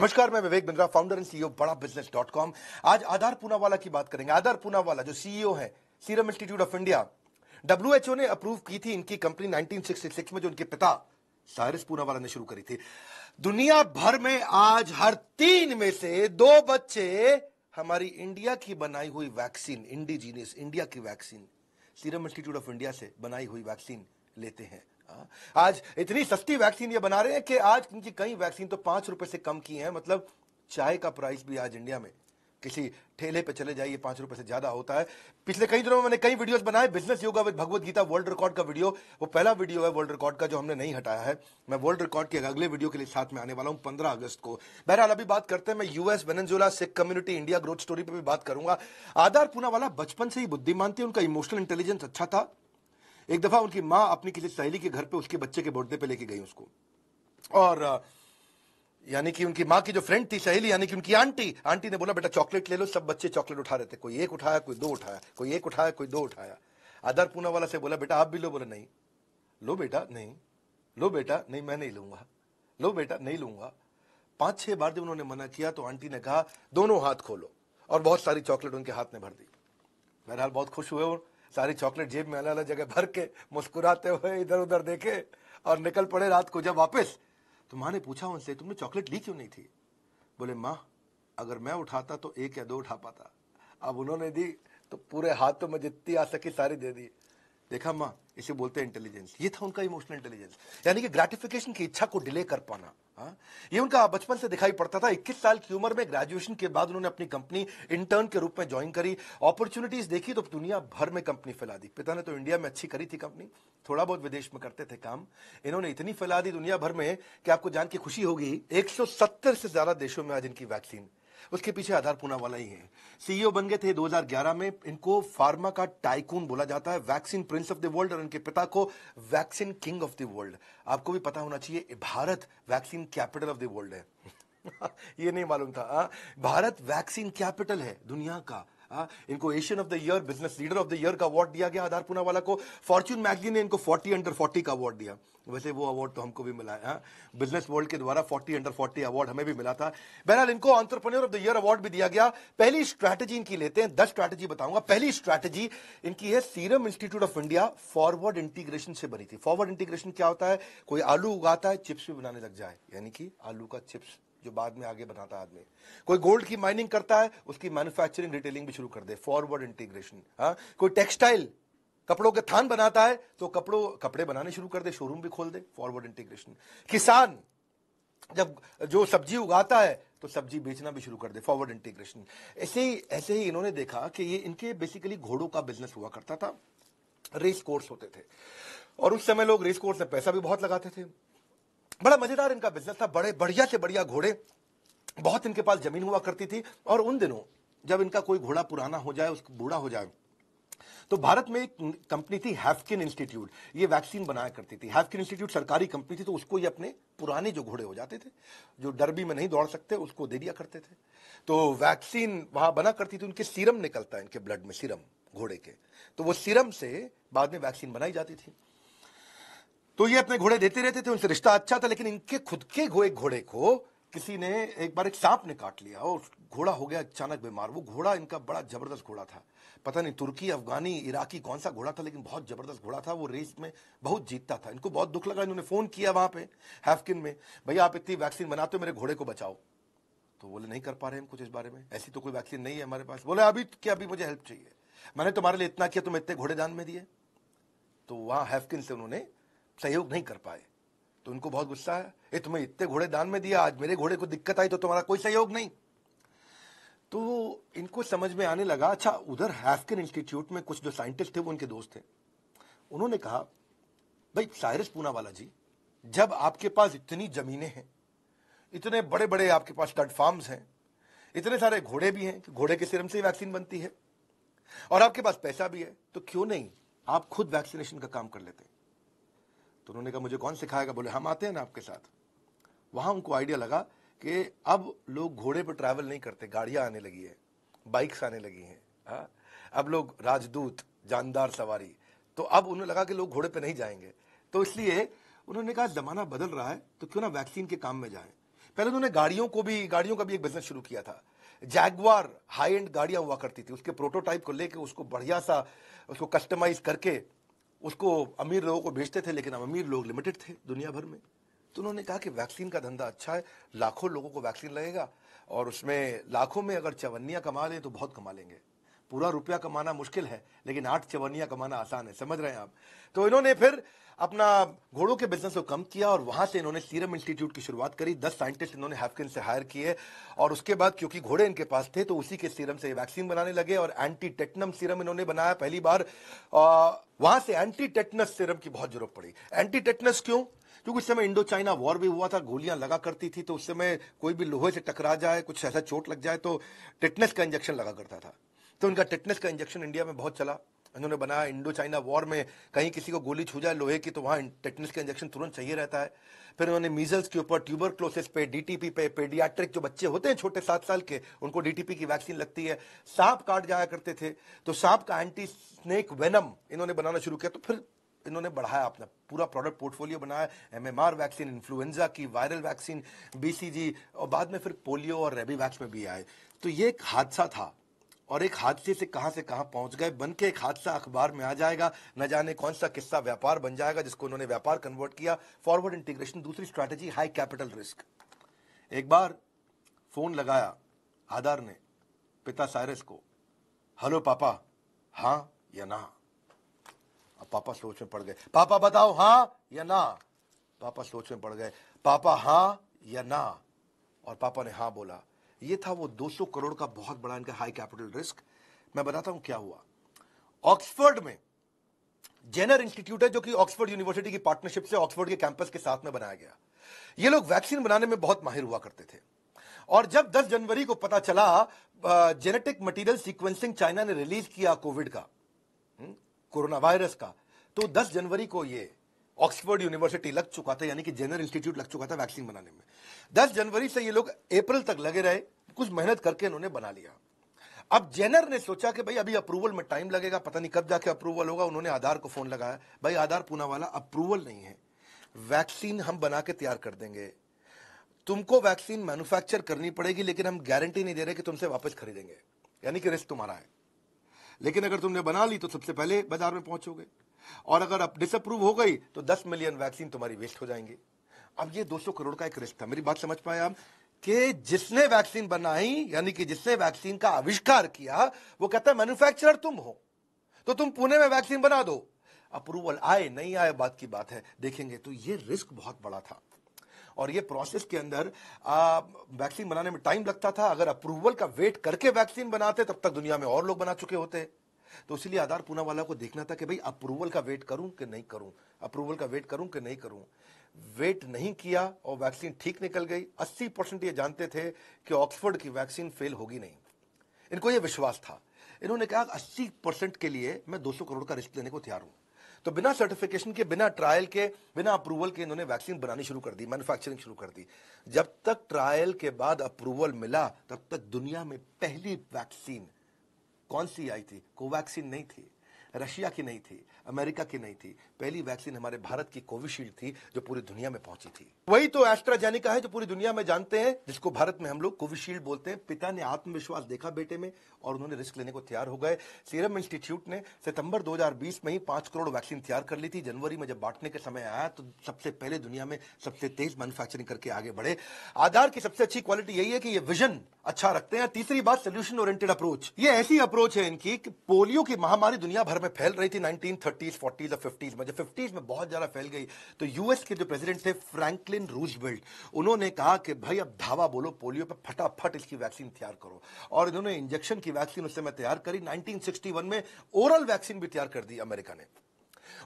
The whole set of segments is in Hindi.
नमस्कार, मैं Vivek Bindra, founder and CEO बड़ा बिजनेस.com। आज आधार पूनावाला की बात करेंगे। आधार पूनावाला जो सीईओ है Serum Institute of India, WHO ने अप्रूव की थी इनकी कंपनी 1966 में, जो उनके पिता साइरस पूनावाला ने शुरू करी थी। दुनिया भर में आज हर 3 में से 2 बच्चे हमारी इंडिया की बनाई हुई वैक्सीन, इंडिजीनियस इंडिया की vaccine, serum Institute of India से बनाई हुई वैक्सीन लेते हैं। आज इतनी सस्ती वैक्सीन ये बना रहे हैं कि आज इनकी कई वैक्सीन तो 5 रुपए से कम की हैं। मतलब चाय का प्राइस भी आज इंडिया में किसी ठेले पे चले जाइए 5 रुपए से ज्यादा होता है। पिछले कई दिनों में मैंने कई वीडियोस बनाए, business yoga with Bhagavad Gita world record का वीडियो, वो पहला वीडियो है वर्ल्ड रिकॉर्ड का जो हमने नहीं हटाया है। मैं वर्ल्ड रिकॉर्ड के अगले वीडियो के लिए साथ में आने वाला हूं 15 अगस्त को। बहरहाल अभी बात करते हैं, मैं US, Venezuela, Sikh community, India growth story पे भी बात करूंगा। आधार पूनावाला बचपन से ही बुद्धिमान थी, उनका इमोशनल इंटेलिजेंस अच्छा था। एक दफा उनकी माँ अपनी किसी सहेली के घर पे उसके बच्चे के बर्थडे पे लेके गई उसको, और यानी कि उनकी माँ की जो फ्रेंड थी, सहेली यानी कि उनकी आंटी ने बोला बेटा चॉकलेट ले लो। सब बच्चे चॉकलेट उठा रहे थे, कोई एक उठाया, कोई 2 उठाया, कोई एक उठाया, कोई 2 उठाया। आधार पूनावाला से बोला बेटा आप भी लो। बोला नहीं। लो बेटा नहीं, लो बेटा नहीं, मैं नहीं लूंगा, लो बेटा नहीं लूंगा। 5-6 बार जब उन्होंने मना किया तो आंटी ने कहा दोनों हाथ खोलो, और बहुत सारी चॉकलेट उनके हाथ में भर दी। बहरहाल बहुत खुश हुए और सारी चॉकलेट जेब में अलग अलग जगह भर के मुस्कुराते हुए इधर उधर देखे और निकल पड़े। रात को जब वापस, तो माँ ने पूछा उनसे तुमने चॉकलेट ली क्यों नहीं थी? बोले माँ अगर मैं उठाता तो 1 या 2 उठा पाता, अब उन्होंने दी तो पूरे हाथों में जितनी आ सकी सारी दे दी। देखा माँ, इसे बोलते हैं इंटेलिजेंस। ये था उनका इमोशनल इंटेलिजेंस, यानी कि ग्रेटिफिकेशन की इच्छा को डिले कर पाना। ये उनका बचपन से दिखाई पड़ता था। 21 साल की उम्र में ग्रेजुएशन के बाद उन्होंने अपनी कंपनी इंटर्न के रूप में ज्वाइन करी। अपॉर्चुनिटीज देखी तो दुनिया भर में कंपनी फैला दी। पिता ने तो इंडिया में अच्छी करी थी कंपनी, थोड़ा बहुत विदेश में करते थे काम। इन्होंने इतनी फैला दी दुनिया भर में कि आपको जान के खुशी होगी 170 से ज्यादा देशों में आज इनकी वैक्सीन। उसके पीछे आधार पूनावाला ही है। सीईओ बन गए थे 2011 में। इनको फार्मा का टाइकून बोला जाता है, vaccine Prince of the world, और इनके पिता को vaccine king of the world. आपको भी पता होना चाहिए Bharat vaccine capital of the world है। ये नहीं मालूम था। भारत वैक्सीन कैपिटल है दुनिया का। इनको Asian of the year, business leader of the year का अवार्ड दिया गया आधार पूनावाला को। फॉर्च्यून मैगजीन ने इनको 40 अंडर 40 का अवार्ड दिया। वैसे वो अवार्ड तो हमको भी मिला है, बिजनेस वर्ल्ड के द्वारा 40 अंडर 40 अवार्ड हमें भी मिला था। बहरहाल इनको entrepreneur of the year award भी दिया गया। पहली स्ट्रैटेजी इनकी लेते हैं, 10 स्ट्रैटेजी बताऊंगा। पहली स्ट्रैटेजी इनकी है Serum Institute of India forward integration से बनी थी। फॉरवर्ड इंटीग्रेशन क्या होता है? कोई आलू उगाता है, चिप्स भी बनाने लग जाए, यानी कि आलू का चिप्स जो बाद में आगे बनाता है आदमी। कोई गोल्ड की माइनिंग करता है, उसकी मैन्युफैक्चरिंग रिटेलिंग भी शुरू कर दे, फॉरवर्ड इंटीग्रेशन। कोई टेक्सटाइल कपड़ों के थान बनाता है तो कपड़े बनाने शुरू कर दे, शोरूम भी खोल दे, फॉरवर्ड इंटीग्रेशन। किसान जब जो सब्जी उगाता है तो सब्जी बेचना भी शुरू कर दे, फॉरवर्ड इंटीग्रेशन। ऐसे ही इन्होंने देखा कि ये इनके बेसिकली घोड़ों का बिजनेस हुआ करता था, रेस कोर्स होते थे, और उस समय लोग रेस कोर्स में पैसा भी बहुत लगाते थे। बड़ा मजेदार इनका बिजनेस था, बड़े बढ़िया से बढ़िया घोड़े, बहुत इनके पास जमीन हुआ करती थी। और उन दिनों जब इनका कोई घोड़ा पुराना हो जाए, उसको बूढ़ा हो जाए, तो भारत में एक कंपनी थी हैफकिन इंस्टीट्यूट, ये वैक्सीन बनाया करती थी। हैफकिन इंस्टीट्यूट सरकारी कंपनी थी, तो उसको ये अपने पुराने जो घोड़े हो जाते थे, जो डर्बी में नहीं दौड़ सकते, उसको दे दिया करते थे। तो वैक्सीन वहां बना करती थी। उनके सीरम निकलता है, इनके ब्लड में सीरम घोड़े के, तो वो सीरम से बाद में वैक्सीन बनाई जाती थी। तो ये अपने घोड़े देते रहते थे, उनसे रिश्ता अच्छा था। लेकिन इनके खुद के घोड़े को किसी ने एक बार, एक सांप ने काट लिया और घोड़ा हो गया अचानक बीमार। वो घोड़ा इनका बड़ा जबरदस्त घोड़ा था, पता नहीं तुर्की, अफगानी, इराकी कौन सा घोड़ा था, लेकिन बहुत जबरदस्त घोड़ा था। वो रेस में बहुत जीतता था। इनको बहुत दुख लगा, इन्होंने फोन किया वहां पे हैफकिन में, भैया आप इतनी वैक्सीन बनाते हो, मेरे घोड़े को बचाओ। तो बोले नहीं कर पा रहे हम कुछ इस बारे में, ऐसी तो कोई वैक्सीन नहीं है हमारे पास। बोले अभी क्या, अभी मुझे हेल्प चाहिए, मैंने तुम्हारे लिए इतना किया, तुम इतने घोड़े दान में दिए। तो वहां हैफकिन से उन्होंने सहयोग नहीं कर पाए, तो उनको बहुत गुस्सा है, ये तुम्हें इतने घोड़े दान में दिया, आज मेरे घोड़े को दिक्कत आई तो तुम्हारा कोई सहयोग नहीं। तो इनको समझ में आने लगा, अच्छा उधर हैफकिन इंस्टीट्यूट में कुछ जो साइंटिस्ट थे वो उनके दोस्त थे। उन्होंने कहा भाई साइरस पूनावाला जी, जब आपके पास इतनी जमीनें हैं, इतने बड़े बड़े आपके पास स्टड फार्म्स हैं, इतने सारे घोड़े भी हैं कि घोड़े के सीरम से ही वैक्सीन बनती है, और आपके पास पैसा भी है, तो क्यों नहीं आप खुद वैक्सीनेशन का काम कर लेते? तो उन्होंने कहा मुझे कौन सिखाएगा? बोले हम आते हैं ना आपके साथ। वहां उनको आइडिया लगा कि अब लोग घोड़े पर ट्रैवल नहीं करते, गाड़ियां आने लगी है, बाइक्स आने लगी हैं, अब लोग राजदूत, जानदार सवारी, तो अब उन्हें लगा कि लोग घोड़े पे नहीं जाएंगे। तो इसलिए उन्होंने कहा जमाना बदल रहा है, तो क्यों ना वैक्सीन के काम में जाए। पहले उन्होंने गाड़ियों का भी एक बिजनेस शुरू किया था। जैगवार हाई एंड गाड़ियां हुआ करती थी, उसके प्रोटोटाइप को लेके उसको बढ़िया सा उसको कस्टमाइज करके उसको अमीर लोगों को बेचते थे, लेकिन अमीर लोग लिमिटेड थे दुनिया भर में। तो उन्होंने कहा कि वैक्सीन का धंधा अच्छा है, लाखों लोगों को वैक्सीन लगेगा और उसमें लाखों में अगर चवन्नियां कमा लें तो बहुत कमा लेंगे। पूरा रुपया कमाना मुश्किल है, लेकिन 8 चवन्नियां कमाना आसान है, समझ रहे हैं आप। तो इन्होंने फिर अपना घोड़ों के बिजनेस को कम किया और वहां से इन्होंने सीरम इंस्टीट्यूट की शुरुआत करी। 10 साइंटिस्ट इन्होंने हैफकिन से हायर किए और उसके बाद क्योंकि घोड़े इनके पास थे तो उसी के सीरम से वैक्सीन बनाने लगे और एंटी टेटनम सीरम इन्होंने बनाया पहली बार। वहां से एंटी टेटनस सीरम की बहुत जरूरत पड़ी। एंटी टेटनस क्यों? क्योंकि उस समय इंडो चाइना वॉर भी हुआ था, गोलियां लगा करती थी, तो उस समय कोई भी लोहे से टकरा जाए, कुछ ऐसा चोट लग जाए तो टेटनस का इंजेक्शन लगा करता था। तो उनका टेटनस का इंजेक्शन इंडिया में बहुत चला। इन्होंने बनाया, इंडो चाइना वॉर में कहीं किसी को गोली छू जाए लोहे की तो वहां टेटनस का इंजेक्शन तुरंत चाहिए रहता है। फिर उन्होंने मीजल्स के ऊपर, ट्यूबरक्लोसिस पे, डीटीपी पे, पेडियाट्रिक जो बच्चे होते हैं छोटे 7 साल के, उनको डीटीपी की वैक्सीन लगती है। सांप काट जाया करते थे तो सांप का एंटी स्नेक वेनम इन्होंने बनाना शुरू किया। तो फिर इन्होंने बढ़ाया, अपना पूरा प्रोडक्ट पोर्टफोलियो बनाया। एमएमआर वैक्सीन, इन्फ्लुएंजा की, वायरल वैक्सीन, बीसीजी और बाद में फिर पोलियो और रेबी वैक्स में भी आए। तो ये एक हादसा था और एक हादसे से कहां पहुंच गए, बन के एक हादसा अखबार में आ जाएगा। न जाने कौन सा किस्सा व्यापार बन जाएगा जिसको उन्होंने व्यापार कन्वर्ट किया। फॉरवर्ड इंटीग्रेशन, दूसरी स्ट्रैटेजी हाई कैपिटल रिस्क। एक बार फोन लगाया आधार ने पिता साइरस को, हेलो पापा, हां या ना। अब पापा सोच में पड़ गए, पापा बताओ हां या ना। पापा सोच में पड़ गए, पापा हां या ना। और पापा ने हां बोला। ये था वो 200 करोड़ का बहुत बड़ा इनका हाई कैपिटल रिस्क। मैं बताता हूं क्या हुआ। ऑक्सफोर्ड में जेनर इंस्टीट्यूट है जो कि ऑक्सफोर्ड यूनिवर्सिटी की पार्टनरशिप से ऑक्सफोर्ड के कैंपस के साथ में बनाया गया। ये लोग वैक्सीन बनाने में बहुत माहिर हुआ करते थे और जब 10 जनवरी को पता चला जेनेटिक मटेरियल सीक्वेंसिंग चाइना ने रिलीज किया कोविड का, कोरोना वायरस का, तो 10 जनवरी को ये ऑक्सफोर्ड यूनिवर्सिटी लग चुका था, यानी कि जेनर इंस्टीट्यूट लग चुका था वैक्सीन बनाने में। 10 जनवरी से ये लोग अप्रैल तक लगे रहे, कुछ मेहनत करके इन्होंने बना लिया। अब जेनर ने सोचा कि भाई अभी अप्रूवल में टाइम लगेगा, पता नहीं कब जाके अप्रूवल होगा। उन्होंने आधार को फोन लगाया, भाई आधार पूनावाला, अप्रूवल नहीं है, वैक्सीन हम बना के तैयार कर देंगे, तुमको वैक्सीन मैन्युफैक्चर करनी पड़ेगी, लेकिन हम गारंटी नहीं दे रहे कि तुमसे वापस खरीदेंगे, यानी कि रिस्क तुम्हारा है। लेकिन अगर तुमने बना ली तो सबसे पहले बाजार में पहुंचोगे, और अगर अब डिसअप्रूव हो गई तो 10 मिलियन वैक्सीन तुम्हारी वेस्ट हो जाएंगी। अब ये 200 करोड़ का एक रिस्क था। मेरी बात समझ पाए आप कि जिसने वैक्सीन बनाई, यानी कि जिसने वैक्सीन का आविष्कार किया, वो कहता है मैन्युफैक्चरर तुम हो तो तुम पुणे में वैक्सीन बना दो। अप्रूवल आए नहीं आए बात की बात है, देखेंगे। तो ये रिस्क बहुत बड़ा था और ये प्रोसेस के अंदर वैक्सीन बनाने में टाइम लगता था। अगर अप्रूवल का वेट करके वैक्सीन बनाते तब तक दुनिया में और लोग बना चुके होते। तो इसलिए आधार पूनावाला को देखना था कि भाई अप्रूवल का वेट करूं कि नहीं करूं, अप्रूवल का वेट करूं कि नहीं करूं। वेट नहीं किया और वैक्सीन ठीक निकल गई। 80% ये जानते थे कि ऑक्सफोर्ड की वैक्सीन फेल होगी नहीं, इनको ये विश्वास था। इन्होंने कहा 80% के लिए मैं 200 करोड़ का रिस्क लेने को तैयार हूं। तो बिना सर्टिफिकेशन के, बिना ट्रायल के, बिना अप्रूवल के इन्होंने वैक्सीन बनानी शुरू कर दी, मैन्युफैक्चरिंग शुरू कर दी। जब तक ट्रायल के बाद अप्रूवल मिला तब तक दुनिया में पहली वैक्सीन कौन सी आई थी? कोवैक्सीन नहीं थी, रशिया की नहीं थी, अमेरिका की नहीं थी। पहली वैक्सीन हमारे भारत की कोविशील्ड थी जो पूरी दुनिया में पहुंची थी। वही तो एस्ट्राजेनेका है जो पूरी दुनिया में जानते हैं, जिसको भारत में हम लोग कोविशील्ड बोलते हैं। पिता ने आत्मविश्वास देखा बेटे में और उन्होंने रिस्क लेने को तैयार हो गए। सीरम इंस्टीट्यूट ने सितंबर 2020 में ही 5 करोड़ वैक्सीन तैयार कर ली थी। जनवरी में जब बांटने के समय आया तो सबसे पहले दुनिया में सबसे तेज मैन्युफैक्चरिंग करके आगे बढ़े। आधार की सबसे अच्छी क्वालिटी यही है कि ये विजन अच्छा रखते हैं। तीसरी बात, सोल्यूशन ओरिएंटेड अप्रोच। ये ऐसी अप्रोच है इनकी कि पोलियो की महामारी दुनिया भर में फैल रही थी 1930s, 40s और 50s में। जब 50s में बहुत ज्यादा फैल गई तो यूएस के जो प्रेसिडेंट थे फ्रैंकलिन रूजवेल्ट, उन्होंने कहा कि भाई अब धावा बोलो पोलियो पे, फटाफट इसकी वैक्सीन तैयार करो। और इन्होंने इंजेक्शन की वैक्सीन उस समय तैयार करी। 1961 में ओरल वैक्सीन भी तैयार कर दी अमेरिका ने।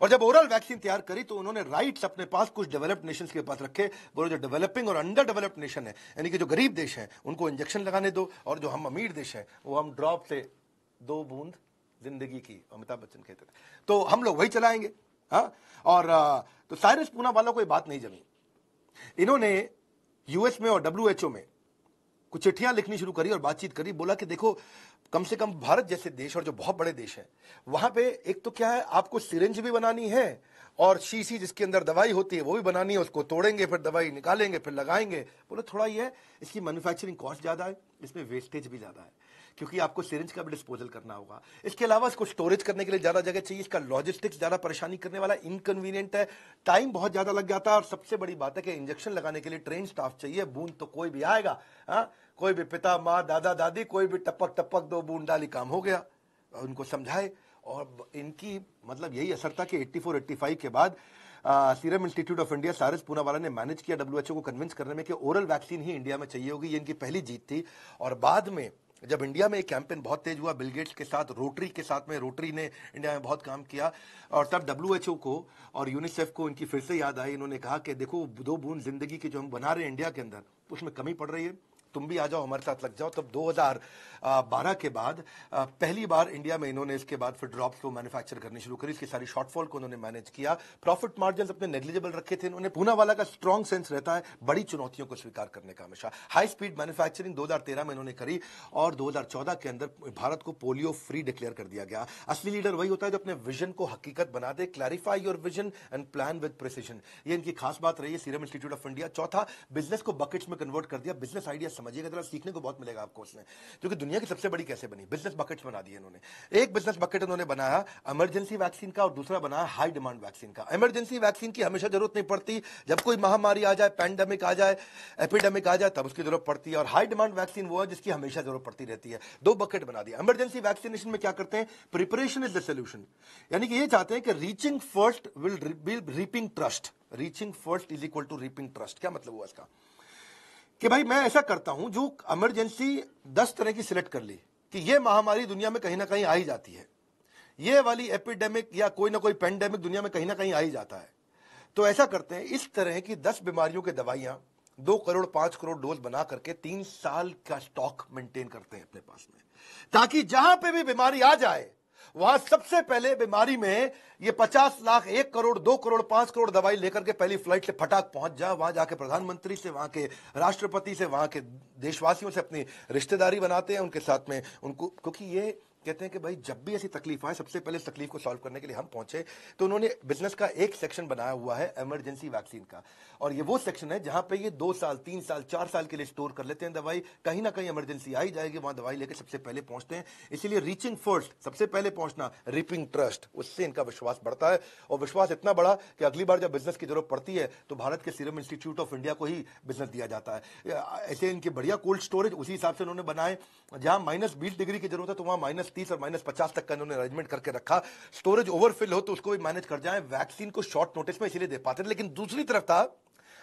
और जब ओरल वैक्सीन तैयार करी तो उन्होंने राइट्स अपने पास कुछ डेवलप्ड नेशंस के पास रखे। बोलो जो डेवलपिंग और अंडर डेवलप्ड नेशन है, यानी कि जो गरीब देश हैं, उनको इंजेक्शन लगाने दो, और जो हम अमीर देश हैं वो हम ड्रॉप से 2 बूंद जिंदगी की, अमिताभ बच्चन कहते थे, तो हम लोग वही चलाएंगे। हाँ, और तो साइरस पूनावाला को ये बात नहीं जमी। इन्होंने यूएस में और डब्ल्यूएचओ में कुछ चिट्ठियां लिखनी शुरू करी और बातचीत करी। बोला कि देखो, कम से कम भारत जैसे देश और जो बहुत बड़े देश हैं, वहां पे एक तो क्या है, आपको सिरिंज भी बनानी है और शीशी जिसके अंदर दवाई होती है वो भी बनानी है, उसको तोड़ेंगे, फिर दवाई निकालेंगे, फिर लगाएंगे। बोले थोड़ा ये है, इसकी मैन्युफैक्चरिंग कॉस्ट ज़्यादा है, इसमें वेस्टेज भी ज़्यादा है, क्योंकि आपको सिरिंज का भी डिस्पोजल करना होगा। इसके अलावा इसको स्टोरेज करने के लिए ज़्यादा जगह चाहिए, इसका लॉजिस्टिक्स ज़्यादा परेशानी करने वाला, इनकन्वीनियंट है, टाइम बहुत ज़्यादा लग जाता है। और सबसे बड़ी बात है कि इंजेक्शन लगाने के लिए ट्रेन स्टाफ चाहिए। बूंद तो कोई भी आएगा, हाँ, कोई भी पिता माँ दादा दादी, कोई भी टपक टपक 2 बूंद डाली, काम हो गया। उनको समझाए। और इनकी मतलब यही असर था कि 84-85 के बाद सीरम इंस्टीट्यूट ऑफ इंडिया, सारिस पूनावाला ने मैनेज किया डब्ल्यूएचओ को कन्विंस करने में कि ओरल वैक्सीन ही इंडिया में चाहिए होगी। ये इनकी पहली जीत थी। और बाद में जब इंडिया में एक कैंपेन बहुत तेज हुआ बिल गेट्स के साथ, रोटरी के साथ में, रोटरी ने इंडिया में बहुत काम किया, और तब डब्ल्यूएचओ को और यूनिसेफ को इनकी फिर से याद आई। इन्होंने कहा कि देखो 2 बूंद जिंदगी की जो हम बना रहे हैं इंडिया के अंदर, उसमें कमी पड़ रही है, तुम भी आ जाओ, हमारे साथ लग जाओ। तब 2012 के बाद पहली बार इंडिया में इन्होंने इसके बाद फिर ड्रॉप्स को मैन्युफैक्चर करनी शुरू करी। इसकी सारी शॉर्टफॉल को उन्होंने मैनेज किया। प्रॉफिट मार्जिन अपने नेग्लिजिबल रखे थे इन्होंने। पूनावाला का स्ट्रॉन्ग सेंस रहता है बड़ी चुनौतियों को स्वीकार करने का हमेशा। हाई स्पीड मैन्युफैक्चरिंग 2013 में इन्होंने करी, और 2014 के अंदर भारत को पोलियो फ्री डिक्लेयर कर दिया गया। असली लीडर वही होता है जो अपने विजन को हकीकत बना दे। Clarify your vision and plan with precision, ये इनकी खास बात रही है सीरम इंस्टीट्यूट ऑफ इंडिया। चौथा, बिजनेस को बकेट्स में कन्वर्ट कर दिया। बिजनेस आइडिया समझिएगा जरा, सीखने को बहुत मिलेगा आपको उसमें, क्योंकि दुनिया की सबसे बड़ी कैसे बनी, बिजनेस बकेट्स बना दिए इन्होंने। एक बिजनेस बकेट इन्होंने बनाया इमरजेंसी वैक्सीन का, और दूसरा बनाया हाई डिमांड वैक्सीन का। इमरजेंसी वैक्सीन की हमेशा जरूरत नहीं पड़ती, जब कोई महामारी आ जाए, पैंडेमिक आ जाए, एपिडेमिक आ जाए, तब उसकी जरूरत पड़ती है। और हाई डिमांड वैक्सीन वो है जिसकी हमेशा जरूरत पड़ती रहती है। 2 बकेट बना दिया। इमरजेंसी वैक्सीनेशन में क्या करते हैं, प्रिपरेशन इज द सोल्यूशन, यानी कि ये चाहते हैं कि reaching first will be reaping trust. Reaching first is equal to reaping trust. क्या मतलब हुआ इसका, कि भाई मैं ऐसा करता हूं जो इमरजेंसी 10 तरह की सिलेक्ट कर ली कि ये महामारी दुनिया में कहीं ना कहीं आ ही जाती है, ये वाली एपिडेमिक या कोई ना कोई पेंडेमिक दुनिया में कहीं ना कहीं आ ही जाता है। तो ऐसा करते हैं, इस तरह की 10 बीमारियों के दवाइयां 2 करोड़ 5 करोड़ डोज बना करके 3 साल का स्टॉक मेंटेन करते हैं अपने पास में, ताकि जहां पे भी बीमारी आ जाए वहां सबसे पहले बीमारी में ये 50 लाख 1 करोड़ 2 करोड़ 5 करोड़ दवाई लेकर के पहली फ्लाइट से फटाक पहुंच जाए। वहां जाके प्रधानमंत्री से, वहां के राष्ट्रपति से, वहां के देशवासियों से अपनी रिश्तेदारी बनाते हैं उनके साथ में उनको, क्योंकि ये कहते हैं कि भाई जब भी ऐसी तकलीफ आए सबसे पहले इस तकलीफ को सॉल्व करने के लिए हम पहुंचे। तो उन्होंने बिजनेस का एक सेक्शन बनाया हुआ है इमरजेंसी वैक्सीन का, और ये वो सेक्शन है जहां पे ये 2 साल 3 साल 4 साल के लिए स्टोर कर लेते हैं दवाई। कहीं ना कहीं इमरजेंसी आई जाएगी, वहां दवाई लेकर सबसे पहले पहुंचते हैं। इसीलिए रीचिंग फर्स्ट, सबसे पहले पहुंचना, रीपिंग ट्रस्ट, उससे इनका विश्वास बढ़ता है। और विश्वास इतना बड़ा कि अगली बार जब बिजनेस की जरूरत पड़ती है तो भारत के सीरम इंस्टीट्यूट ऑफ इंडिया को ही बिजनेस दिया जाता है। ऐसे इनके बढ़िया कोल्ड स्टोरेज उसी हिसाब से उन्होंने बनाए, जहां -20 डिग्री की जरूरत है तो वहां -30 और -50 तक का इन्होंने अरेंजमेंट करके रखा। स्टोरेज ओवरफिल हो तो उसको भी मैनेज कर जाए। वैक्सीन को शॉर्ट नोटिस में इसीलिए दे पाते थे। लेकिन दूसरी तरफ था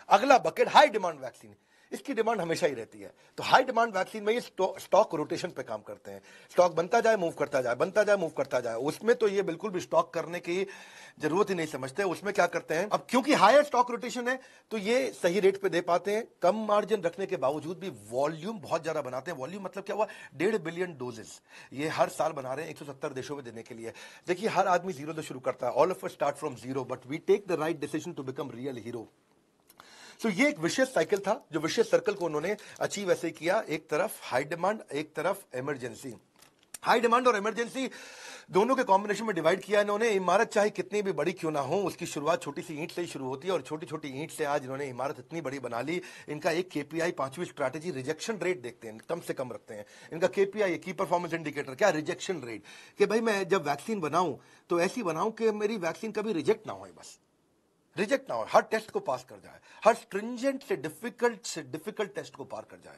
अगला बकेट, हाई डिमांड वैक्सीन। इसकी डिमांड हमेशा ही रहती है, तो हाई डिमांड वैक्सीन में ये स्टॉक रोटेशन पे काम करते हैं। स्टॉक बनता जाए मूव करता जाए, बनता जाए मूव करता जाए। उसमें तो ये बिल्कुल भी स्टॉक करने की जरूरत ही नहीं समझते। उसमें क्या करते हैं, अब क्योंकि हायर स्टॉक रोटेशन है तो ये सही रेट पे दे पाते हैं। कम मार्जिन रखने के बावजूद भी वॉल्यूम बहुत ज्यादा बनाते हैं। वॉल्यूम मतलब क्या हुआ, 1.5 बिलियन डोजेस ये हर साल बना रहे हैं 170 देशों में देने के लिए। देखिए हर आदमी जीरो से शुरू करता है, all of us start from zero, but we take the right decision to become real hero. तो ये एक विशेष साइकिल था, जो विशेष सर्कल को उन्होंने अचीव ऐसे किया। एक तरफ हाई डिमांड, एक तरफ इमरजेंसी। हाई डिमांड और इमरजेंसी दोनों के कॉम्बिनेशन में डिवाइड किया इन्होंने। इमारत चाहे कितनी भी बड़ी क्यों ना हो, उसकी शुरुआत छोटी सी ईंट से ही शुरू होती है, और छोटी छोटी ईंट से आज इन्होंने इमारत इतनी बड़ी बना ली। इनका एक केपीआई, 5वीं स्ट्रैटेजी, रिजेक्शन रेट देखते हैं, कम से कम रखते हैं। इनका केपीआई, की परफॉर्मेंस इंडिकेटर, क्या, रिजेक्शन रेट, कि भाई मैं जब वैक्सीन बनाऊं तो ऐसी बनाऊं कि मेरी वैक्सीन कभी रिजेक्ट ना हो, बस रिजेक्ट ना हो, हर टेस्ट को पास कर जाए, हर स्ट्रिंजेंट से डिफिकल्ट टेस्ट को पार कर जाए।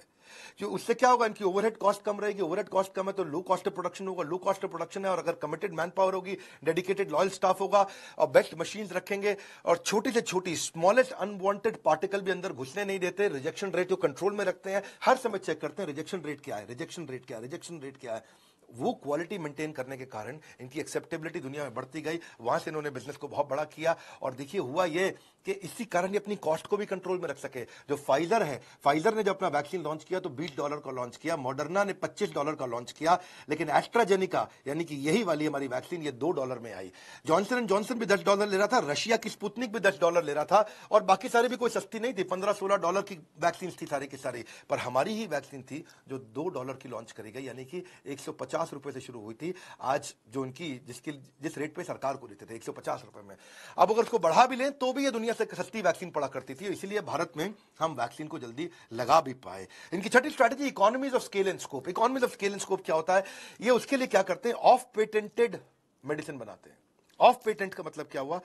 जो उससे क्या होगा, इनकी ओवरहेड कॉस्ट कम रहेगी। ओवरहेड कॉस्ट कम है तो लो कॉस्ट ऑफ प्रोडक्शन होगा। लो कॉस्ट ऑफ प्रोडक्शन है और अगर कमिटेड मैन पावर होगी, डेडिकेटेड लॉयल स्टाफ होगा और बेस्ट मशीन्स रखेंगे, और छोटी से छोटी स्मॉलेस्ट अनवांटेड पार्टिकल भी अंदर घुसने नहीं देते, रिजेक्शन रेट को कंट्रोल में रखते हैं। हर समय चेक करते हैं रिजेक्शन रेट क्या है, रिजेक्शन रेट क्या है, रिजेक्शन रेट क्या है। वो क्वालिटी मेंटेन करने के कारण इनकी एक्सेप्टेबिलिटी दुनिया में बढ़ती गई। वहां से इन्होंने बिजनेस को बहुत बड़ा किया, और देखिए हुआ ये कि इसी कारण ये अपनी कॉस्ट को भी कंट्रोल में रख सके। जो फाइजर है, फाइजर ने जब अपना वैक्सीन लॉन्च किया तो $20 का लॉन्च किया, मॉडर्ना ने $25 का लॉन्च किया, लेकिन एस्ट्राजेनिका यानी कि यही वाली हमारी वैक्सीन ये $2 में आई। जॉनसन एंड जॉनसन भी $10 ले रहा था, रशिया की स्पुतनिक भी $10 ले रहा था, और बाकी सारी भी कोई सस्ती नहीं थी, $15-16 की वैक्सीन थी सारी की सारी। पर हमारी ही वैक्सीन थी जो $2 की लॉन्च करी गई, यानी कि 150 150 रुपए से शुरू हुई थी, आज जो उनकी जिस रेट पे सरकार को देते थे 150 रुपए में, अब अगर उसको बढ़ा भी लें तो भी ये दुनिया से सस्ती वैक्सीन पड़ा करती थी, इसीलिए भारत में हम वैक्सीन को जल्दी लगा भी पाए। इनकी छठी strategy economies of scale and scope. Economies of scale and scope क्या होता है? ये उसके लिए क्या करते हैं, ऑफ पेटेंटेड मेडिसिन बनाते हैं। ऑफ पेटेंट का मतलब क्या हुआ,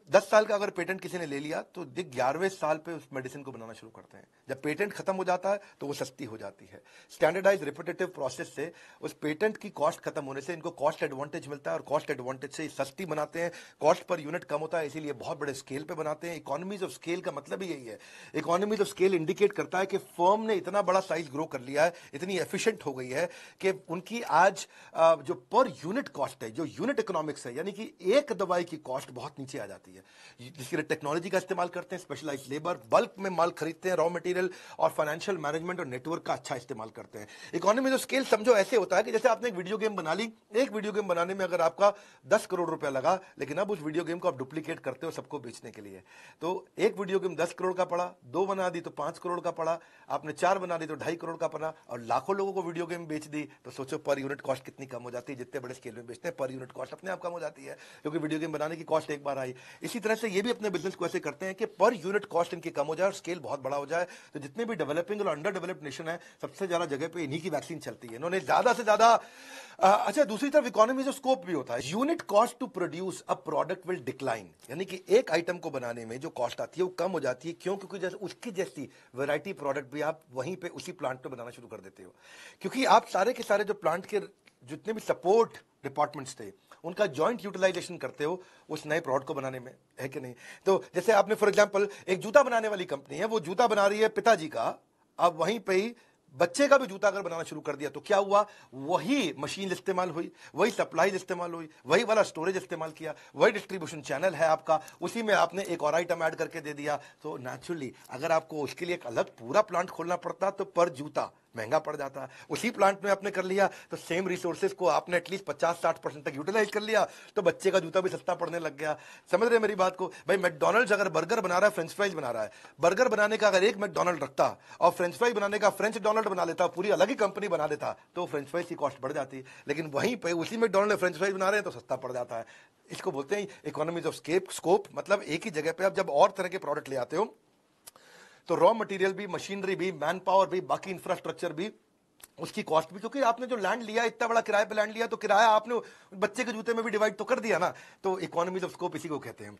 10 साल का अगर पेटेंट किसी ने ले लिया तो 11वें साल पे उस मेडिसिन को बनाना शुरू करते हैं। जब पेटेंट खत्म हो जाता है तो वो सस्ती हो जाती है। स्टैंडर्डाइज रिपीटेटिव प्रोसेस से उस पेटेंट की कॉस्ट खत्म होने से इनको कॉस्ट एडवांटेज मिलता है, और कॉस्ट एडवांटेज से सस्ती बनाते हैं, कॉस्ट पर यूनिट कम होता है, इसीलिए बहुत बड़े स्केल पे बनाते हैं। इकोनॉमीज ऑफ स्केल का मतलब ही यही है। इकोनॉमीज ऑफ स्केल इंडिकेट करता है कि फर्म ने इतना बड़ा साइज ग्रो कर लिया है, इतनी एफिशिएंट हो गई है कि उनकी आज जो पर यूनिट कॉस्ट है, जो यूनिट इकोनॉमिक्स है, यानी कि एक दवाई की कॉस्ट बहुत नीचे आ जाती है, जिसके लिए टेक्नोलॉजी का इस्तेमाल करते हैं, स्पेशलाइज लेबर, बल्क में माल खरीदते हैं, रॉ मटेरियल और फाइनेंशियल मैनेजमेंट और नेटवर्क का अच्छा इस्तेमाल करते हैं। इकोनॉमी ऑफ स्केल समझो ऐसे होता है कि जैसे आपने एक वीडियो गेम बना ली, एक वीडियो गेम बनाने में अगर आपका 10 करोड़ रुपया लगा, लेकिन अब उस वीडियो गेम को आप डुप्लीकेट करते हो सबको बेचने के लिए, तो एक वीडियो गेम 10 करोड़ का पड़ा, 2 बना दी तो 5 करोड़ का पड़ा, आपने 4 बना दी तो 2.5 करोड़ का पड़ा, और लाखों लोगों को वीडियो गेम बेच दी, तो सोचो पर यूनिट कॉस्ट कितनी कम हो जाती है। जितने बड़े स्केल में बेचते हैं पर यूनिट कॉस्ट अपने आप कम हो जाती है, क्योंकि वीडियो गेम बनाने की कॉस्ट एक बार आई। इसी तरह से ये भी अपने बिजनेस को ऐसे करते हैं कि पर यूनिट कॉस्ट इनकी कम हो जाए और स्केल बहुत बड़ा हो जाए। तो जितने भी डेवलपिंग और अंडर डेवलप्ड नेशन है, सबसे ज्यादा जगह पे इन्हीं की वैक्सीन चलती है, इन्होंने ज्यादा से ज्यादा। अच्छा, दूसरी तरफ इकोनॉमी ऑफ स्कोप भी होता है। Unit cost to produce a product will decline, यानी कि एक आइटम को बनाने में जो कॉस्ट आती है वो कम हो जाती है। क्यों? क्योंकि जैसे उसकी जैसी वैरायटी प्रोडक्ट भी आप वहीं पे उसी प्लांट पे बनाना शुरू कर देते हो, क्योंकि आप सारे के सारे जो प्लांट के जितने भी सपोर्ट डिपार्टमेंट्स थे उनका जॉइंट यूटिलाइजेशन करते हो उस नए प्रोडक्ट को बनाने में, है कि नहीं? तो जैसे आपने फॉर एग्जांपल एक जूता बनाने वाली कंपनी है, वो जूता बना रही है पिताजी का, अब वहीं पे ही बच्चे का भी जूता अगर बनाना शुरू कर दिया तो क्या हुआ, वही मशीन इस्तेमाल हुई, वही सप्लाई इस्तेमाल हुई, वही वाला स्टोरेज इस्तेमाल किया, वही डिस्ट्रीब्यूशन चैनल है आपका, उसी में आपने एक और आइटम ऐड करके दे दिया। तो नेचुरली अगर आपको उसके लिए एक अलग पूरा प्लांट खोलना पड़ता तो पर जूता महंगा पड़ जाता है। उसी प्लांट में आपने कर लिया तो सेम रिसोर्सेज को आपने एटलीस्ट 50-60% तक यूटिलाइज कर लिया, तो बच्चे का जूता भी सस्ता पड़ने लग गया। समझ रहे हैं मेरी बात को? भाई मैकडॉनल्ड्स अगर बर्गर बना रहा है, फ्रेंच फ्राइज बना रहा है, बर्गर बनाने का अगर एक मैकडॉनल्ड रखता और फ्रेंच फ्राइज बनाने का फ्रेंच डोनाल्ड बना लेता, पूरी अलग ही कंपनी बना देता, तो फ्रेंच फ्राइज की कॉस्ट बढ़ जाती। लेकिन वहीं पे उसी मैकडॉनल्ड फ्रेंच फ्राइज बना रहे हैं तो सस्ता पड़ जाता है। इसको बोलते हैं इकोनॉमीज ऑफ स्कोप। मतलब एक ही जगह पे आप जब और तरह के प्रोडक्ट ले आते हो तो रॉ मटेरियल भी, मशीनरी भी, मैन पावर भी, बाकी इंफ्रास्ट्रक्चर भी, उसकी कॉस्ट भी, क्योंकि आपने जो लैंड लिया, इतना बड़ा किराए पे लैंड लिया, तो किराया आपने बच्चे के जूते में भी डिवाइड तो कर दिया ना। तो इकोनॉमीज ऑफ स्कोप इसी को कहते हैं।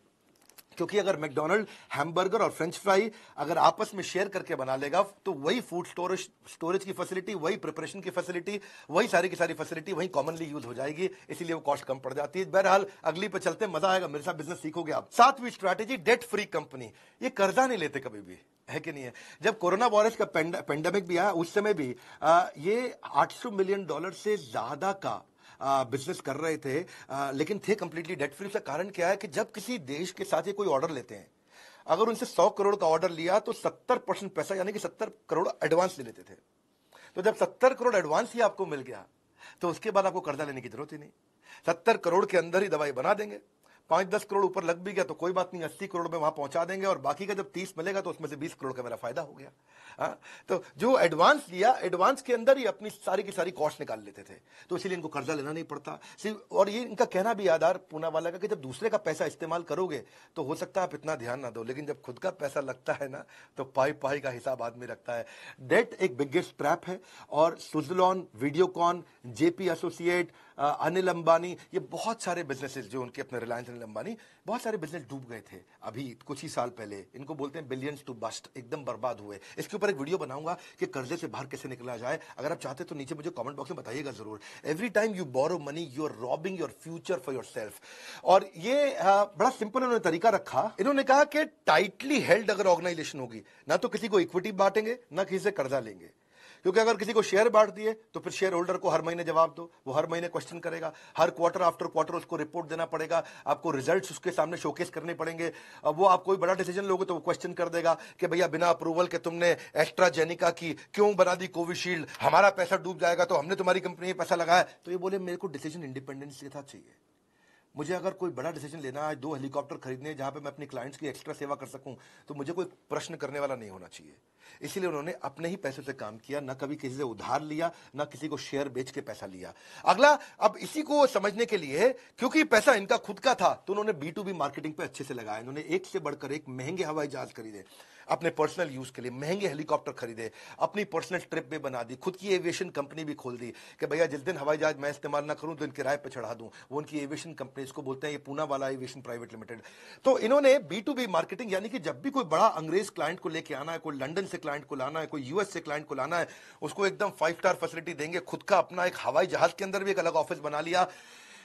क्योंकि अगर मैकडॉनल्ड हैमबर्गर और फ्रेंच फ्राई अगर आपस में शेयर करके बना लेगा तो वही फूड स्टोरेज की फैसिलिटी, वही प्रिपरेशन की फैसिलिटी, वही सारी की सारी फैसिलिटी वही कॉमनली यूज हो जाएगी, इसीलिए वो कॉस्ट कम पड़ जाती है। बहरहाल अगली पे चलते, मजा आएगा, मेरे साथ बिजनेस सीखोगे आप। 7वीं स्ट्रैटेजी डेट फ्री कंपनी। ये कर्जा नहीं लेते कभी भी, है कि नहीं है? जब कोरोना वायरस का पेंडेमिक भी आया उस समय भी ये $800 मिलियन से ज्यादा का बिजनेस कर रहे थे, लेकिन थे कंप्लीटली डेट फ्री। उसका कारण क्या है कि जब किसी देश के साथ ये कोई ऑर्डर लेते हैं, अगर उनसे 100 करोड़ का ऑर्डर लिया तो 70% पैसा यानी कि 70 करोड़ एडवांस ले लेते थे। तो जब 70 करोड़ एडवांस ही आपको मिल गया तो उसके बाद आपको कर्जा लेने की जरूरत ही नहीं। 70 करोड़ के अंदर ही दवाई बना देंगे, 5-10 करोड़ ऊपर लग भी गया तो कोई बात नहीं, 80 करोड़ में वहां पहुंचा देंगे, और बाकी का जब 30 मिलेगा तो उसमें से 20 करोड़ का मेरा फायदा हो गया। तो जो एडवांस लिया, एडवांस के अंदर ही अपनी सारी की सारी कॉस्ट निकाल लेते थे, तो इसीलिए इनको कर्जा लेना नहीं पड़ता। और ये इनका कहना भी आधार पूना वाला का कि जब दूसरे का पैसा इस्तेमाल करोगे तो हो सकता है आप इतना ध्यान ना दो, लेकिन जब खुद का पैसा लगता है ना तो पाई पाई का हिसाब आदमी रखता है। डेट एक बिगेस्ट ट्रैप है, और सुजलॉन, वीडियोकॉन, जेपी एसोसिएट, अनिल अंबानी, ये बहुत सारे बिजनेसेस जो उनके अपने रिलायंस अनिल अंबानी, बहुत सारे बिजनेस डूब गए थे अभी कुछ ही साल पहले। इनको बोलते हैं बिलियंस टू बस्ट, एकदम बर्बाद हुए। इसके ऊपर एक वीडियो बनाऊंगा कि कर्जे से बाहर कैसे निकला जाए। अगर आप चाहते तो नीचे मुझे कमेंट बॉक्स में बताइएगा जरूर। Every time you borrow money you are robbing your future for yourself. और ये बड़ा सिंपल उन्होंने तरीका रखा। इन्होंने कहा कि टाइटली हेल्ड अगर ऑर्गेनाइजेशन होगी ना तो किसी को इक्विटी बांटेंगे ना किसी से कर्जा लेंगे, क्योंकि अगर किसी को शेयर बांट दिए तो फिर शेयर होल्डर को हर महीने जवाब दो, वो हर महीने क्वेश्चन करेगा, हर क्वार्टर आफ्टर क्वार्टर उसको रिपोर्ट देना पड़ेगा, आपको रिजल्ट्स उसके सामने शोकेस करने पड़ेंगे। अब वो आप कोई बड़ा डिसीजन लोगे तो वो क्वेश्चन कर देगा कि भैया बिना अप्रूवल के तुमने एस्ट्राजेनिका की क्यों बना दी कोविशील्ड, हमारा पैसा डूब जाएगा, तो हमने तुम्हारी कंपनी में पैसा लगाया। तो ये बोले मेरे को डिसीजन इंडिपेंडेंस के साथ चाहिए, मुझे अगर कोई बड़ा डिसीजन लेना है, 2 हेलीकॉप्टर खरीदने जहां पे मैं अपने क्लाइंट्स की एक्स्ट्रा सेवा कर सकूं, तो मुझे कोई प्रश्न करने वाला नहीं होना चाहिए। इसीलिए उन्होंने अपने ही पैसों से काम किया, ना कभी किसी से उधार लिया, ना किसी को शेयर बेच के पैसा लिया। अगला, अब इसी को समझने के लिए, क्योंकि पैसा इनका खुद का था, तो उन्होंने B2B मार्केटिंग पे अच्छे से लगाया। इन्होंने एक से बढ़कर एक महंगे हवाई जहाज खरीदे अपने पर्सनल यूज के लिए, महंगे हेलीकॉप्टर खरीदे, अपनी पर्सनल ट्रिप भी बना दी, खुद की एविएशन कंपनी भी खोल दी कि भैया जिस दिन हवाई जहाज मैं इस्तेमाल ना करूं तो इन किराए पे चढ़ा दूं। वो उनकी एविएशन कंपनी, इसको बोलते हैं ये पूना वाला एविएशन प्राइवेट लिमिटेड। तो इन्होंने B2B मार्केटिंग, यानी कि जब भी कोई बड़ा अंग्रेज क्लाइंट को लेके आना है, कोई लंदन से क्लाइंट को लाना है, कोई यूएस से क्लाइंट को लाना है, उसको एकदम 5 स्टार फैसिलिटी देंगे। खुद का अपना एक हवाई जहाज के अंदर भी एक अलग ऑफिस बना लिया।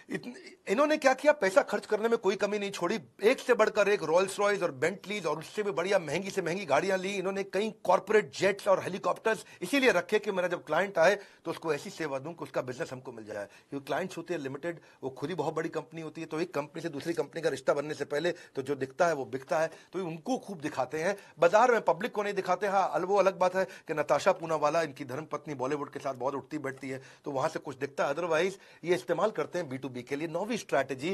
इन्होंने क्या किया, पैसा खर्च करने में कोई कमी नहीं छोड़ी। एक से बढ़कर एक रॉयल्स रॉयस और बेंटलीज और उससे भी बढ़िया महंगी से महंगी गाड़ियां ली इन्होंने, कई कॉर्पोरेट जेट्स और हेलीकॉप्टर्स इसीलिए रखे कि मेरा जब क्लाइंट आए तो उसको ऐसी सेवा दूं कि उसका बिजनेस हमको मिल जाए। क्योंकि क्लाइंट्स होते हैं लिमिटेड, वो खुद ही बहुत बड़ी कंपनी होती है, तो एक कंपनी से दूसरी कंपनी का रिश्ता बनने से पहले तो जो दिखता है वो बिकता है, तो उनको खूब दिखाते हैं बाजार में, पब्लिक को नहीं दिखाते। हाँ, वो अलग बात है कि नताशा पूनावाला, इनकी धर्मपत्नी, बॉलीवुड के साथ बहुत उठती बैठती है, तो वहां से कुछ दिखता है, अदरवाइज ये इस्तेमाल करते हैं B2B के लिए। नौवीं strategy,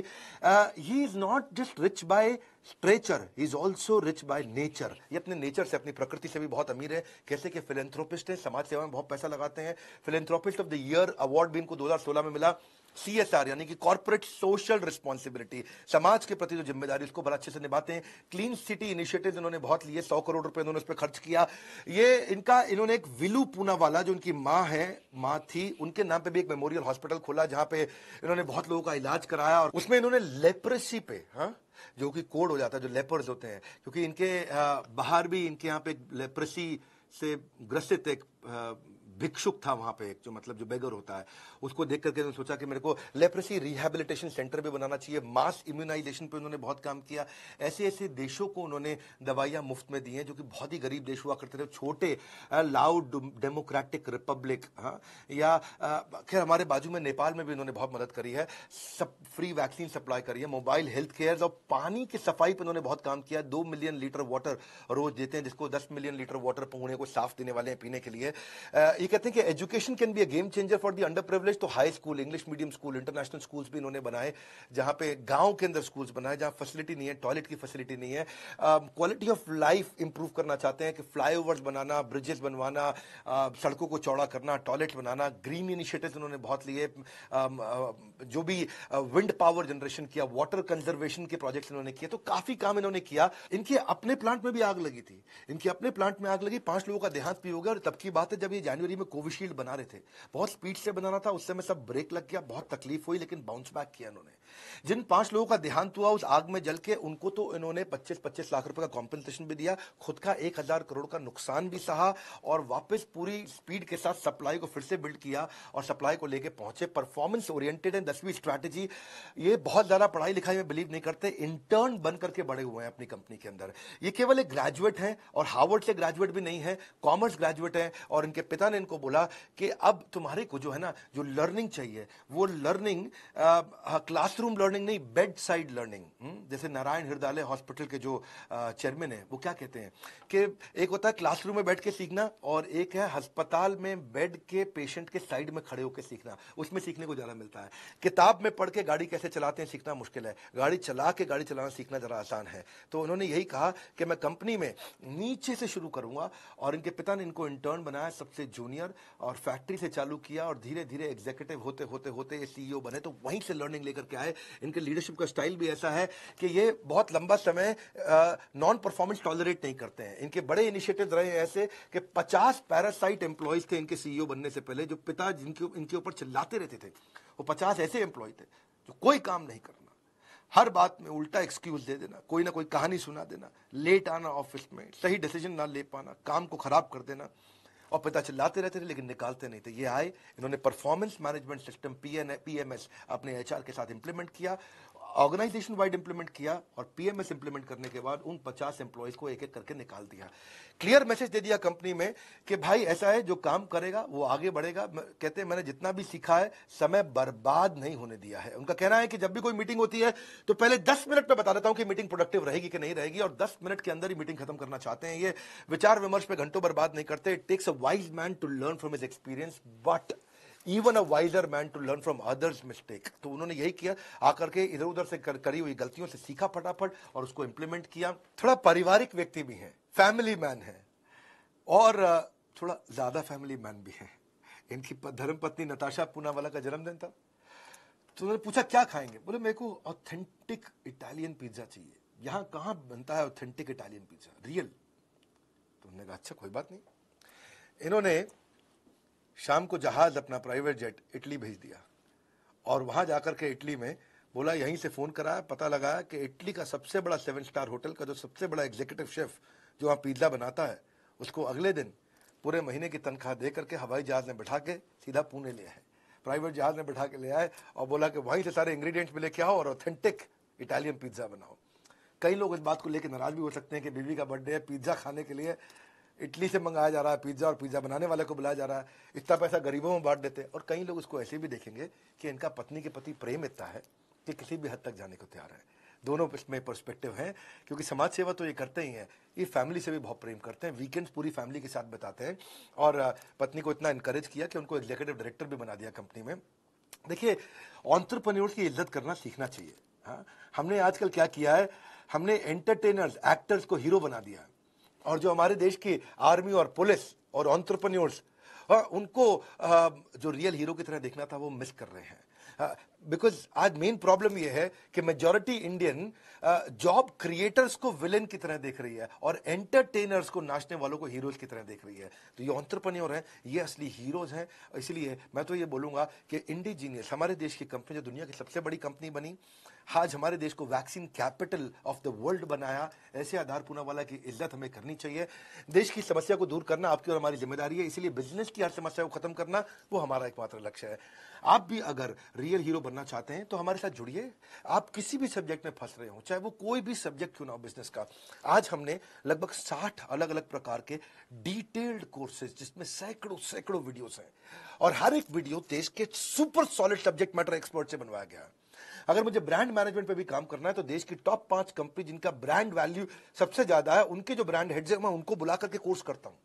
he is not just rich by stretcher, he is also rich by nature. ये अपने नेचर से, अपनी प्रकृति से भी बहुत अमीर है। कैसे कि फिलेंथ्रोपिस्ट है, समाज सेवा में बहुत पैसा लगाते हैं। Philanthropist of the year award भी इनको 2016 में मिला। CSR यानी कि कॉर्पोरेट सोशल रिस्पॉन्सिबिलिटी, समाज के प्रति जो जिम्मेदारी, उसको बड़ा अच्छे से निभाते हैं। क्लीन सिटी इनिशिएटिव इन्होंने बहुत लिए, 100 करोड़ रुपए इन्होंने उस पर खर्च किया। ये इन्होंने एक विलू पूनावाला, जो उनकी माँ थी, उनके नाम पे भी एक मेमोरियल हॉस्पिटल खोला, जहां पे इन्होंने बहुत लोगों का इलाज कराया। और उसमें इन्होंने लेप्रेसी पे, जो कि कोड हो जाता है, जो लेपर्स होते हैं, क्योंकि इनके बाहर भी इनके यहाँ पे लेप्रेसी से ग्रसित एक भिक्षुक था वहां पे, जो मतलब जो बेगर होता है, उसको देख करके उन्होंने सोचा कि मेरे को लेप्रेसी रिहैबिलिटेशन सेंटर भी बनाना चाहिए। मास इम्यूनाइजेशन पे उन्होंने बहुत काम किया। ऐसे ऐसे देशों को उन्होंने दवाइयां मुफ्त में दी हैं, जो कि बहुत ही गरीब देश हुआ करते थे, छोटे लाउड डेमोक्रेटिक रिपब्लिक, या खैर हमारे बाजू में नेपाल में भी उन्होंने बहुत मदद करी है। सब फ्री वैक्सीन सप्लाई करी है, मोबाइल हेल्थ केयर और पानी की सफाई पर उन्होंने बहुत काम किया। 2 मिलियन लीटर वाटर रोज देते हैं, जिसको 10 मिलियन लीटर वाटर पुणे को साफ देने वाले हैं पीने के लिए। ये कहते हैं कि education can be a game changer for the under privilege. तो high school, English medium school, international schools भी इन्होंने बनाए, जहां पे गांव के अंदर स्कूल्स बनाए जहां फैसिलिटी नहीं है, टॉयलेट की फैसिलिटी नहीं है। क्वालिटी ऑफ लाइफ इंप्रूव करना चाहते हैं कि फ्लाईओवर्स बनाना, ब्रिजेस बनवाना, सड़कों को चौड़ा करना, टॉयलेट बनाना। ग्रीन इनिशिएटिव्स उन्होंने बहुत लिए, जो भी विंड पावर जनरेशन किया, वाटर कंजर्वेशन के प्रोजेक्ट्स इन्होंने किए, तो काफी काम इन्होंने किया। इनके अपने प्लांट में भी आग लगी थी, इनके अपने प्लांट में आग लगी, 5 लोगों का देहांत भी हो गया। और तब की बात है जब ये जनवरी में कोविशील्ड बना रहे थे, बहुत स्पीड से बनाना था, उस समय सब ब्रेक लग गया, बहुत तकलीफ हुई, लेकिन बाउंस बैक किया इन्होंने। जिन 5 लोगों का देहांत हुआ उस आग में जल के, उनको तो इन्होंने 25-25 लाख रुपए का कॉम्पेंसेशन भी दिया, खुद का 1000 करोड़ का नुकसान भी सहा, और वापस पूरी स्पीड के साथ सप्लाई को फिर से बिल्ड किया और सप्लाई को लेके पहुंचे। परफॉर्मेंस ओरिएंटेड है। 10वीं स्ट्रैटेजी, ये बहुत ज्यादा पढ़ाई लिखाई में बिलीव नहीं करते, इंटर्न बन करके बड़े हुए हैं अपनी कंपनी के अंदर। ये केवल एक ग्रेजुएट हैं, और हार्वर्ड से ग्रेजुएट भी नहीं है, कॉमर्स ग्रेजुएट है। और इनके पिता ने इनको बोला कि अब तुम्हारे को जो है ना, जो लर्निंग चाहिए, वो लर्निंग क्लासरूम लर्निंग नहीं, बेड साइड लर्निंग। जैसे नारायण हृदयालय हॉस्पिटल के जो चेयरमैन है, वो क्या कहते हैं कि एक होता है क्लासरूम में बैठ के सीखना, और एक है अस्पताल में बेड के पेशेंट के साइड में खड़े होकर सीखना। उसमें सीखने को ज्यादा मिलता है। किताब में पढ़ के गाड़ी कैसे चलाते हैं सीखना मुश्किल है, गाड़ी चला के गाड़ी चलाना सीखना जरा आसान है। तो उन्होंने यही कहा कि मैं कंपनी में नीचे से शुरू करूंगा, और इनके पिता ने इनको इंटर्न बनाया, सबसे जूनियर, और फैक्ट्री से चालू किया, और धीरे धीरे एग्जीक्यूटिव होते होते होते ये CEO बने। तो वहीं से लर्निंग लेकर के आए। इनके लीडरशिप का स्टाइल भी ऐसा है कि ये बहुत लंबा समय नॉन परफॉर्मेंस टॉलरेट नहीं करते हैं। इनके बड़े इनिशिएटिव रहे ऐसे कि 50 पैरासाइट एम्प्लॉयज थे इनके CEO बनने से पहले, जो पिता इनके ऊपर चिल्लाते रहते थे। वो 50 ऐसे एम्प्लॉय थे जो कोई काम नहीं करना, हर बात में उल्टा एक्सक्यूज दे देना, कोई ना कोई कहानी सुना देना, लेट आना ऑफिस में, सही डिसीजन ना ले पाना, काम को खराब कर देना, और पिता चिल्लाते रहते थे लेकिन निकालते नहीं थे। ये आए, इन्होंने परफॉर्मेंस मैनेजमेंट सिस्टम PMS अपने HR के साथ इंप्लीमेंट किया, ऑर्गेनाइजेशन वाइड इंप्लीमेंट किया, और PMS इंप्लीमेंट करने के बाद उन 50 एम्प्लॉयज को एक एक करके निकाल दिया। क्लियर मैसेज दे दिया कंपनी में कि भाई ऐसा है, जो काम करेगा वो आगे बढ़ेगा। कहते हैं मैंने जितना भी सीखा है, समय बर्बाद नहीं होने दिया है। उनका कहना है कि जब भी कोई मीटिंग होती है तो पहले 10 मिनट में बता देता हूं कि मीटिंग प्रोडक्टिव रहेगी कि नहीं रहेगी, और 10 मिनट के अंदर ही मीटिंग खत्म करना चाहते हैं। ये विचार विमर्श पे घंटों बर्बाद नहीं करते। It takes a wise man to learn from his experience, but even a wiser man to learn from others mistake. तो उन्होंने यही किया, आकर के इधर उधर से करी हुई गलतियों से सीखा फटाफट और उसको इंप्लीमेंट किया। थोड़ा पारिवारिक व्यक्ति भी है, फैमिली मैन है और थोड़ा ज्यादा फैमिली मैन भी है। इनकी धर्मपत्नी नताशा पूनावाला का जन्मदिन था, तो उन्होंने पूछा क्या खाएंगे, बोले मेरे को ऑथेंटिक इटालियन पिज्जा चाहिए। यहाँ कहाँ बनता है ऑथेंटिक इटालियन पिज्जा, रियल? तो उन्होंने कहा अच्छा कोई बात नहीं। इन्होंने शाम को जहाज अपना प्राइवेट जेट इटली भेज दिया और वहां जाकर के इटली में बोला, यहीं से फोन कराया, पता लगाया कि इटली का सबसे बड़ा 7 स्टार होटल का जो सबसे बड़ा एग्जीक्यूटिव शेफ जो वहाँ पिज्जा बनाता है, उसको अगले दिन पूरे महीने की तनख्वाह दे करके हवाई जहाज में बैठा के सीधा पुणे ले आए, प्राइवेट जहाज में बैठा के ले आए और बोला कि वहीं से सारे इंग्रेडिएंट्स में लेके आओ और ऑथेंटिक इटालियन पिज्जा बनाओ। कई लोग इस बात को लेकर नाराज भी हो सकते हैं कि बीवी का बर्थडे है, पिज्जा खाने के लिए इटली से मंगाया जा रहा है पिज्जा और पिज्जा बनाने वाले को बुलाया जा रहा है, इतना पैसा गरीबों में बांट देते। और कई लोग इसको ऐसे भी देखेंगे कि इनका पत्नी के प्रति प्रेम इतना है कि किसी भी हद तक जाने को तैयार है। दोनों इसमें पर्सपेक्टिव हैं, क्योंकि समाज सेवा तो ये करते ही हैं, ये फैमिली से भी बहुत प्रेम करते हैं, वीकेंड्स पूरी फैमिली के साथ बिताते हैं और पत्नी को इतना इनकरेज किया कि उनको एग्जीक्यूटिव डायरेक्टर भी बना दिया कंपनी में। देखिए, एंटरप्रेन्योर्स की इज्जत करना सीखना चाहिए। हाँ, हमने आजकल क्या किया है, हमने एंटरटेनर्स, एक्टर्स को हीरो बना दिया और जो हमारे देश की आर्मी और पुलिस और एंटरप्रेन्योर्स, उनको जो रियल हीरो की तरह देखना था वो मिस कर रहे हैं। बिकॉज आज मेन प्रॉब्लम यह है कि मेजॉरिटी इंडियन जॉब क्रिएटर्स को विलेन की तरह देख रही है और एंटरटेनर्स को, नाचने वालों को हीरोज की तरह देख रही है। तो ये एंटरप्रेन्योर हैं, ये असली हीरोज हैं। इसलिए मैं तो ये बोलूंगा कि इंडिजीनियस हमारे देश की कंपनी जो दुनिया की सबसे बड़ी कंपनी बनी, आज हमारे देश को vaccine capital of the world बनाया, ऐसे आधार पूनावाला की इज्जत हमें करनी चाहिए। देश की समस्या को दूर करना आपकी और हमारी जिम्मेदारी है, इसलिए बिजनेस की हर समस्या को खत्म करना वो हमारा एकमात्र लक्ष्य है। आप भी अगर रियल हीरो बनना चाहते हैं तो हमारे साथ जुड़िए। आप किसी भी सब्जेक्ट में फंस रहे हो, चाहे वो कोई भी सब्जेक्ट क्यों ना हो बिजनेस का, आज हमने लगभग 60 अलग अलग प्रकार के डिटेल्ड कोर्सेज, जिसमें सैकड़ों वीडियोस हैं और हर एक वीडियो देश के super solid subject matter expert से बनवाया गया है। अगर मुझे ब्रांड मैनेजमेंट पे भी काम करना है तो देश की टॉप 5 कंपनी जिनका ब्रांड वैल्यू सबसे ज्यादा है, उनके जो ब्रांड हेड्स हैं मैं उनको बुला करके कोर्स करता हूं।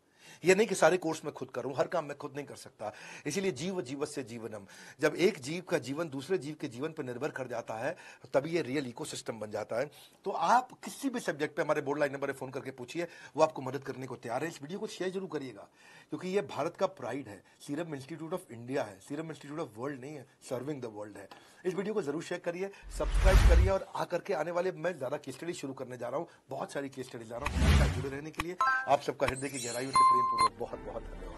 ये नहीं कि सारे कोर्स मैं खुद करूं, हर काम मैं खुद नहीं कर सकता। इसीलिए जीव जीवस्य जीवनम, जब एक जीव का जीवन दूसरे जीव के जीवन पर निर्भर कर जाता है तभी ये रियल इकोसिस्टम बन जाता है। तो आप किसी भी सब्जेक्ट पे हमारे बोर्ड लाइन नंबर पे फोन करके पूछिए, वो आपको मदद करने को तैयार है। इस वीडियो को शेयर जरूर करिएगा, क्योंकि ये भारत का प्राइड है, सीरम इंस्टीट्यूट ऑफ इंडिया है, सीरम इंस्टीट्यूट ऑफ वर्ल्ड नहीं है, सर्विंग द वर्ल्ड है। इस वीडियो को जरूर शेयर करिए, सब्सक्राइब करिए और आकर के आने वाले मैं ज्यादा केस स्टडी शुरू करने जा रहा हूँ, बहुत सारी केस स्टडी ला रहा हूँ। हमारे साथ जुड़े रहने के लिए आप सबका हृदय की गहराइयों से प्रेम पूर्वक बहुत बहुत धन्यवाद।